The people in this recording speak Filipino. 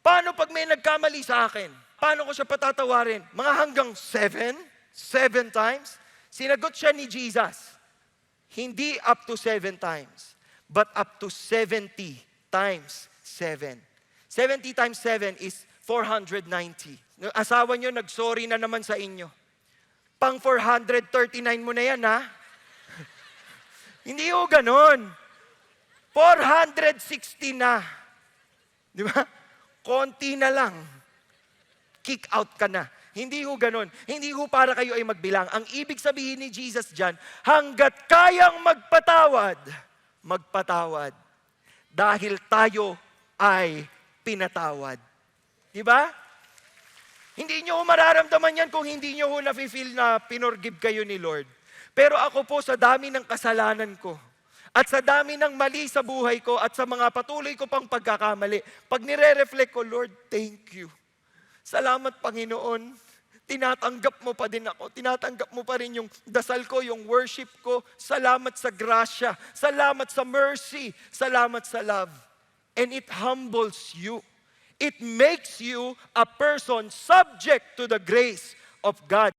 Paano pag may nagkamali sa akin? Paano ko siya patatawarin? Mga hanggang 7? 7 times? Sinagot siya ni Jesus, hindi up to 7 times, but up to 70 times 7. 70 times 7 is 490. Asawa nyo, nag-sorry na naman sa inyo. Pang 439 mo na yan, ha? Hindi ho ganon. 460 na. Di ba? Konti na lang. Kick out ka na. Hindi ho ganon. Hindi ho para kayo ay magbilang. Ang ibig sabihin ni Jesus dyan, hanggat kayang magpatawad, magpatawad. Dahil tayo ay pinatawad. Di ba? Hindi nyo ho mararamdaman yan kung hindi nyo ho nafe-feel na pinorgive kayo ni Lord. Pero ako po sa dami ng kasalanan ko, at sa dami ng mali sa buhay ko, at sa mga patuloy ko pang pagkakamali, pag nire-reflect ko, Lord, thank you. Salamat, Panginoon. Tinatanggap mo pa din ako. Tinatanggap mo pa rin yung dasal ko, yung worship ko. Salamat sa grasya. Salamat sa mercy. Salamat sa love. And it humbles you. It makes you a person subject to the grace of God.